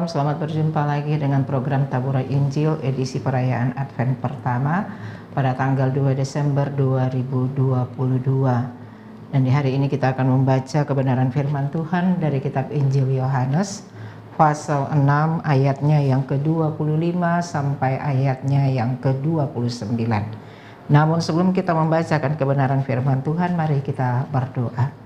Shalom, selamat berjumpa lagi dengan program Taburai Injil edisi perayaan Advent pertama pada tanggal 2 Desember 2022. Dan di hari ini kita akan membaca kebenaran firman Tuhan dari kitab Injil Yohanes pasal 6 ayatnya yang ke-25 sampai ayatnya yang ke-29. Namun sebelum kita membacakan kebenaran firman Tuhan, mari kita berdoa.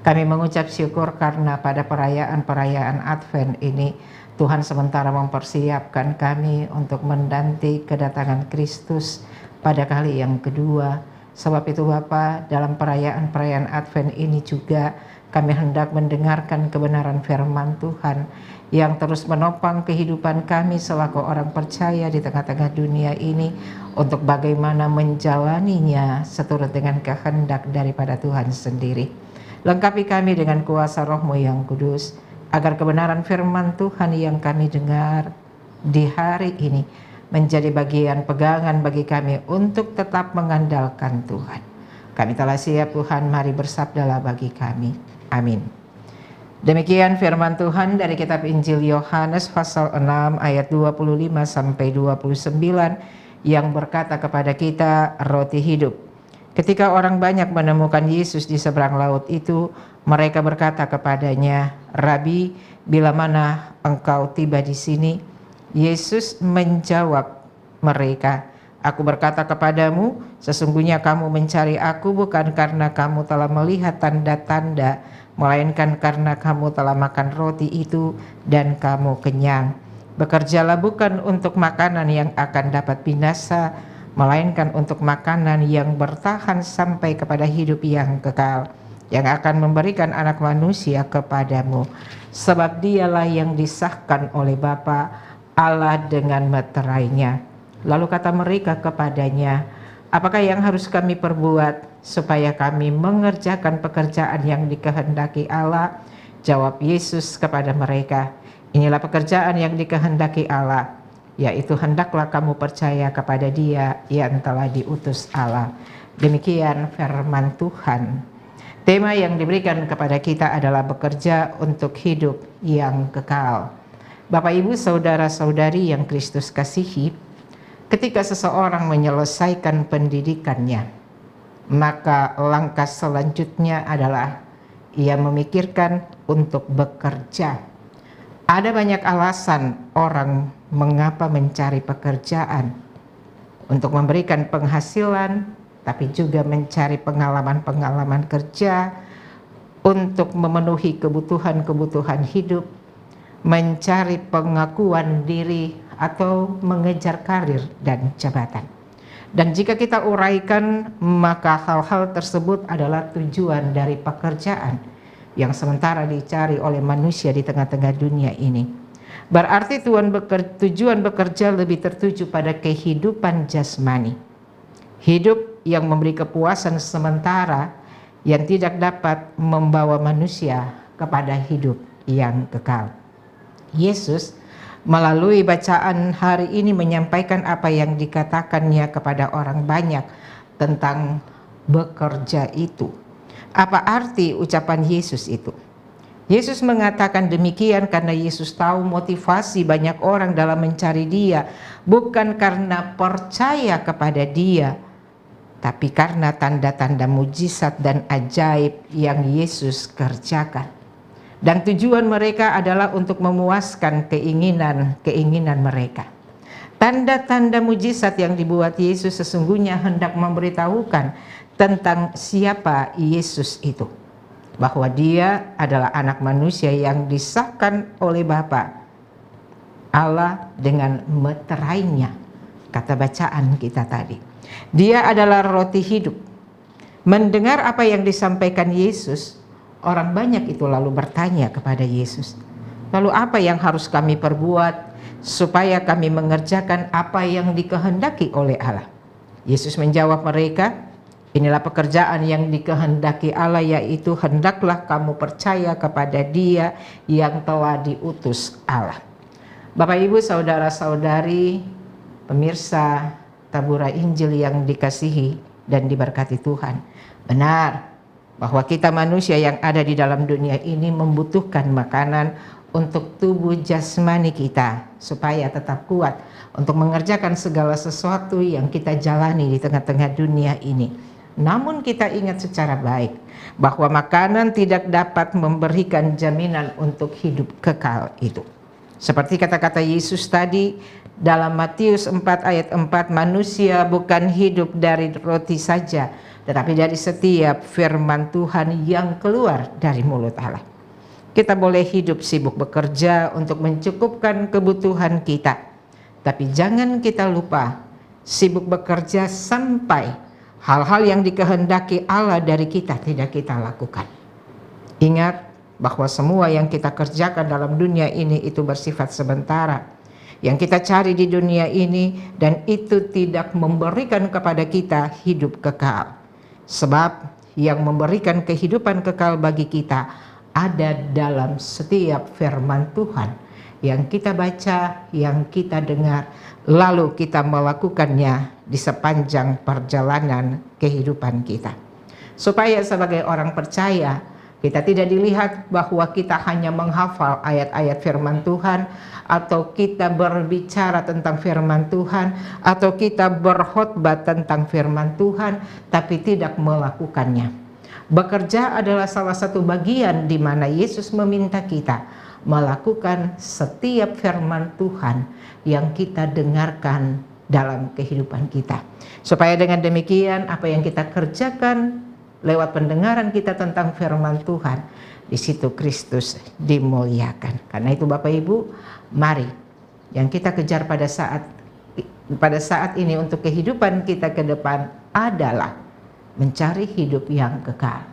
Kami mengucap syukur karena pada perayaan-perayaan Advent ini Tuhan sementara mempersiapkan kami untuk menanti kedatangan Kristus pada kali yang kedua. Sebab itu Bapa, dalam perayaan-perayaan Advent ini juga kami hendak mendengarkan kebenaran firman Tuhan yang terus menopang kehidupan kami selaku orang percaya di tengah-tengah dunia ini untuk bagaimana menjalaninya seturut dengan kehendak daripada Tuhan sendiri. Lengkapi kami dengan kuasa Roh-Mu yang kudus, agar kebenaran firman Tuhan yang kami dengar di hari ini menjadi bagian pegangan bagi kami untuk tetap mengandalkan Tuhan. Kami telah siap Tuhan, mari bersabdalah bagi kami. Amin. Demikian firman Tuhan dari kitab Injil Yohanes pasal 6 ayat 25 sampai 29 yang berkata kepada kita, roti hidup. Ketika orang banyak menemukan Yesus di seberang laut itu, mereka berkata kepadanya, Rabi, bila mana engkau tiba di sini? Yesus menjawab mereka, aku berkata kepadamu, sesungguhnya kamu mencari aku bukan karena kamu telah melihat tanda-tanda, melainkan karena kamu telah makan roti itu dan kamu kenyang. Bekerjalah bukan untuk makanan yang akan dapat binasa, melainkan untuk makanan yang bertahan sampai kepada hidup yang kekal, yang akan memberikan Anak Manusia kepadamu. Sebab dialah yang disahkan oleh Bapa Allah dengan meterainya. Lalu kata mereka kepadanya, apakah yang harus kami perbuat supaya kami mengerjakan pekerjaan yang dikehendaki Allah? Jawab Yesus kepada mereka, inilah pekerjaan yang dikehendaki Allah, yaitu hendaklah kamu percaya kepada Dia yang telah diutus Allah. Demikian firman Tuhan. Tema yang diberikan kepada kita adalah bekerja untuk hidup yang kekal. Bapak Ibu, saudara-saudari yang Kristus kasihi, ketika seseorang menyelesaikan pendidikannya, maka langkah selanjutnya adalah ia memikirkan untuk bekerja. Ada banyak alasan orang mengapa mencari pekerjaan, untuk memberikan penghasilan, tapi juga mencari pengalaman-pengalaman kerja, untuk memenuhi kebutuhan-kebutuhan hidup, mencari pengakuan diri, atau mengejar karir dan jabatan. Dan jika kita uraikan, maka hal-hal tersebut adalah tujuan dari pekerjaan yang sementara dicari oleh manusia di tengah-tengah dunia ini. Berarti tujuan bekerja lebih tertuju pada kehidupan jasmani. Hidup yang memberi kepuasan sementara yang tidak dapat membawa manusia kepada hidup yang kekal. Yesus melalui bacaan hari ini menyampaikan apa yang dikatakannya kepada orang banyak tentang bekerja itu. Apa arti ucapan Yesus itu? Yesus mengatakan demikian karena Yesus tahu motivasi banyak orang dalam mencari Dia, bukan karena percaya kepada Dia, tapi karena tanda-tanda mujizat dan ajaib yang Yesus kerjakan. Dan tujuan mereka adalah untuk memuaskan keinginan mereka. Tanda-tanda mujizat yang dibuat Yesus sesungguhnya hendak memberitahukan tentang siapa Yesus itu, bahwa Dia adalah Anak Manusia yang disahkan oleh Bapa Allah dengan meterainya, kata bacaan kita tadi. Dia adalah roti hidup. Mendengar apa yang disampaikan Yesus, orang banyak itu lalu bertanya kepada Yesus, lalu apa yang harus kami perbuat supaya kami mengerjakan apa yang dikehendaki oleh Allah? Yesus menjawab mereka, inilah pekerjaan yang dikehendaki Allah, yaitu hendaklah kamu percaya kepada Dia yang telah diutus Allah. Bapak Ibu, saudara-saudari, pemirsa Taburai Injil yang dikasihi dan diberkati Tuhan. Benar bahwa kita manusia yang ada di dalam dunia ini membutuhkan makanan untuk tubuh jasmani kita supaya tetap kuat untuk mengerjakan segala sesuatu yang kita jalani di tengah-tengah dunia ini. Namun kita ingat secara baik bahwa makanan tidak dapat memberikan jaminan untuk hidup kekal itu. Seperti kata-kata Yesus tadi dalam Matius 4 ayat 4, manusia bukan hidup dari roti saja, tetapi dari setiap firman Tuhan yang keluar dari mulut Allah. Kita boleh hidup sibuk bekerja untuk mencukupkan kebutuhan kita, tapi jangan kita lupa sibuk bekerja sampai hal-hal yang dikehendaki Allah dari kita tidak kita lakukan. Ingat bahwa semua yang kita kerjakan dalam dunia ini itu bersifat sementara. Yang kita cari di dunia ini dan itu tidak memberikan kepada kita hidup kekal. Sebab yang memberikan kehidupan kekal bagi kita ada dalam setiap firman Tuhan yang kita baca, yang kita dengar, lalu kita melakukannya di sepanjang perjalanan kehidupan kita. Supaya sebagai orang percaya, kita tidak dilihat bahwa kita hanya menghafal ayat-ayat firman Tuhan, atau kita berbicara tentang firman Tuhan, atau kita berkhotbah tentang firman Tuhan, tapi tidak melakukannya. Bekerja adalah salah satu bagian di mana Yesus meminta kita melakukan setiap firman Tuhan yang kita dengarkan dalam kehidupan kita. Supaya dengan demikian apa yang kita kerjakan lewat pendengaran kita tentang firman Tuhan, di situ Kristus dimuliakan. Karena itu Bapak Ibu, mari yang kita kejar pada saat ini untuk kehidupan kita ke depan adalah mencari hidup yang kekal,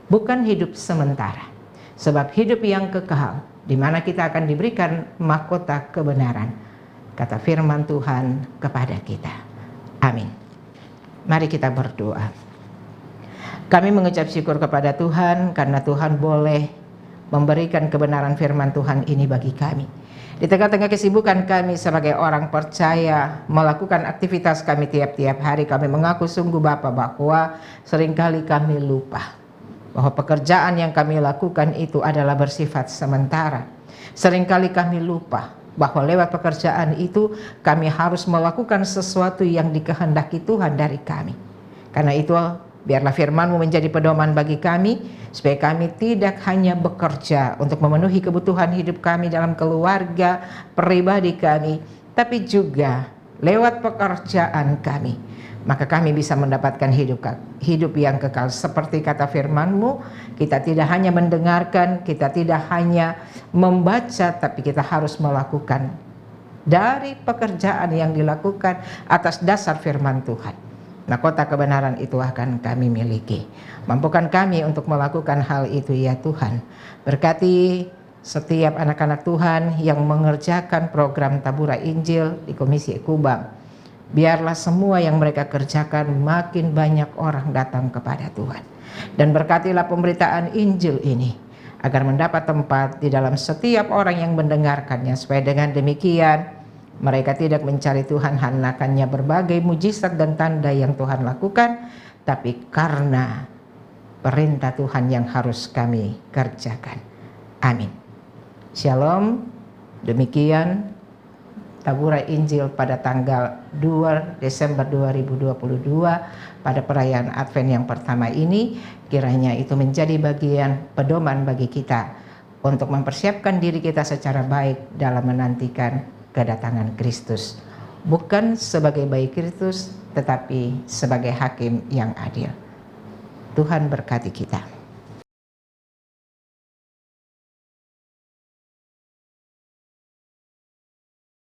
bukan hidup sementara. Sebab hidup yang kekal di mana kita akan diberikan mahkota kebenaran, kata firman Tuhan kepada kita. Amin. Mari kita berdoa. Kami mengucap syukur kepada Tuhan karena Tuhan boleh memberikan kebenaran firman Tuhan ini bagi kami. Di tengah-tengah kesibukan kami sebagai orang percaya melakukan aktivitas kami tiap-tiap hari, kami mengaku sungguh Bapa bahwa seringkali kami lupa bahwa pekerjaan yang kami lakukan itu adalah bersifat sementara. Seringkali kami lupa bahwa lewat pekerjaan itu kami harus melakukan sesuatu yang dikehendaki Tuhan dari kami. Karena itu biarlah firman-Mu menjadi pedoman bagi kami, supaya kami tidak hanya bekerja untuk memenuhi kebutuhan hidup kami dalam keluarga, pribadi kami, tapi juga lewat pekerjaan kami, maka kami bisa mendapatkan hidup yang kekal. Seperti kata firman-Mu, kita tidak hanya mendengarkan, kita tidak hanya membaca, tapi kita harus melakukan dari pekerjaan yang dilakukan atas dasar firman Tuhan. Mahkota kebenaran itu akan kami miliki. Mampukan kami untuk melakukan hal itu ya Tuhan. Berkati setiap anak-anak Tuhan yang mengerjakan program Tabura Injil di Komisi Kubang. Biarlah semua yang mereka kerjakan makin banyak orang datang kepada Tuhan. Dan berkatilah pemberitaan Injil ini agar mendapat tempat di dalam setiap orang yang mendengarkannya. Supaya dengan demikian mereka tidak mencari Tuhan hanya berbagai mujizat dan tanda yang Tuhan lakukan, tapi karena perintah Tuhan yang harus kami kerjakan. Amin. Shalom. Demikian Tabura Injil pada tanggal 2 Desember 2022 pada perayaan Advent yang pertama ini. Kiranya itu menjadi bagian pedoman bagi kita untuk mempersiapkan diri kita secara baik dalam menantikan kedatangan Kristus, bukan sebagai bayi Kristus, tetapi sebagai hakim yang adil. Tuhan berkati kita.